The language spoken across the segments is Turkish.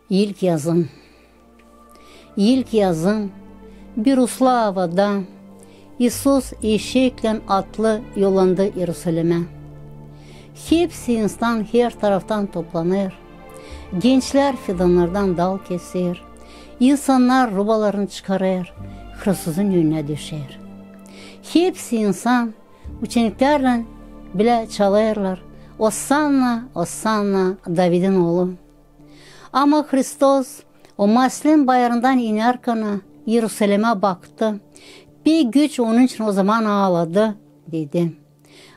İlk yazım. İlk yazım bir uslu havada İsus eşekle atlı yollandı Yerusalim'e. Hepsi insan her taraftan toplanır. Gençler fidanlardan dal keser. İnsanlar rubalarını çıkarır. Hırsızın önüne düşer. Hepsi insan uçenliklerle bile çalarlar. Ossanna, Ossanna, David'in oğlu. Ama Hristos o Maslin bayırından inerken Yerusalim'e baktı. Bir güç onun için o zaman ağladı dedi.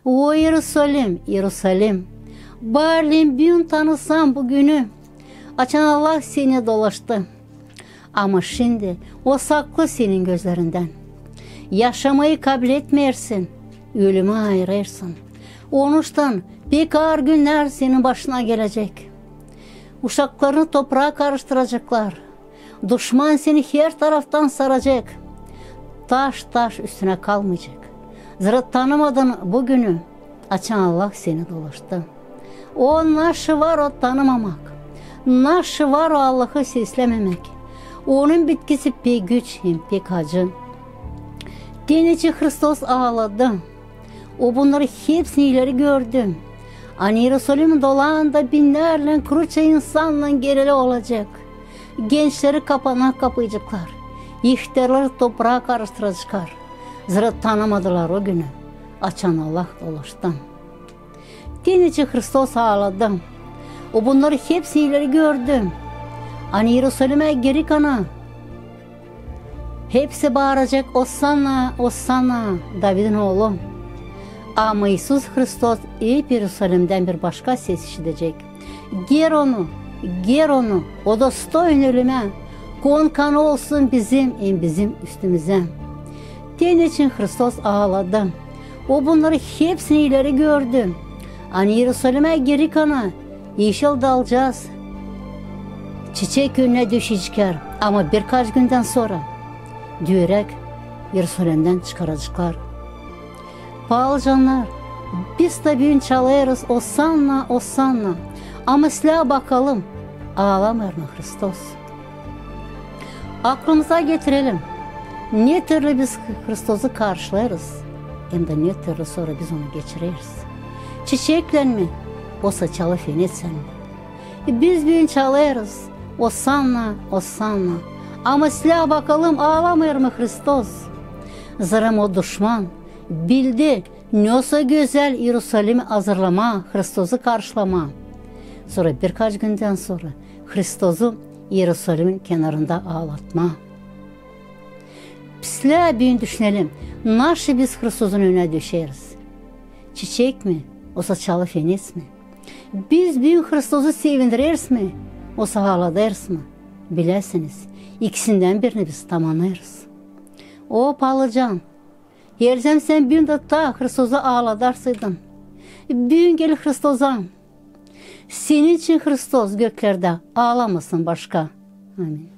O Yerusalim, Yerusalim, bari bir tanısam bugünü. Açan Allah seni dolaştı. Ama şimdi o saklı senin gözlerinden. Yaşamayı kabul etmeyersin, ölümü ayırırsın. Onuştan pek ağır günler senin başına gelecek. Uşaklarını toprağa karıştıracaklar. Düşman seni her taraftan saracak. Taş taş üstüne kalmayacak. Zira tanımadın bugünü. Açan Allah seni dolaştı. O naşı var o tanımamak. Naşı var o Allah'ı seslememek. Onun bitkisi pek güç hem pek acı. Denizci Hristos ağladı. O bunları hepsini ileri gördü. Hani Yerusalim dolağında binlerle kuruça insanla gerili olacak. Gençleri kapana kapayacaklar. İhtiyarları toprağa karıştıracaklar. Zira tanımadılar o günü. Açan Allah dolaştı. Denizci Hristos ağladı. O bunları hepsini ileri gördü. Hani Yerusalim'e geri kana. Hepsi bağıracak Ossanna, Ossanna, David'in oğlu. Ama İsus Hristos hep Yerusalim'den bir başka ses işitecek. Ger onu, ger onu, o da stoyun ölüme. Kon kanı olsun bizim üstümüze. Senin için Hristos ağladı. O bunları hepsini ileri gördü. Hani Yerusalim'e geri kana, yeşil dalacağız. Çiçek önüne düşecekler ama birkaç günden sonra diyerek Yerusalim'den çıkaracaklar. Pahalı canlar, biz tabi çalarız Ossanna, Ossanna. Ama silah bakalım, ağlamıyor mu Hristos? Aklımıza getirelim. Ne türlü biz Hristos'u karşılarız, hem de ne türlü sonra biz onu geçiririz. Çiçekle mi, o saçalı fenetsen mi? Biz bir çalarız, Ossanna, Ossanna. Ama silah bakalım, ağlamıyor mu Hristos? Zira o düşman bildi, ne olsa güzel Yerusalim'i hazırlama, Hristos'u karşılama. Sonra birkaç günden sonra Hristos'u Yerusalim'in kenarında ağlatma. Pisliğe bir düşünelim, nasıl biz Hristos'un önüne düşeriz? Çiçek mi, olsa çalı fenis mi? Biz büyük Hristos'u sevindiririz mi, olsa ağlatırız mı? Bilesiniz, ikisinden birini biz tamamlarız. O palıcan, yerzem sen bir de ta Hristos'u ağladarsaydın. Büyün gel Hristos'a. Senin için Hristos göklerde ağlamasın başka. Amin.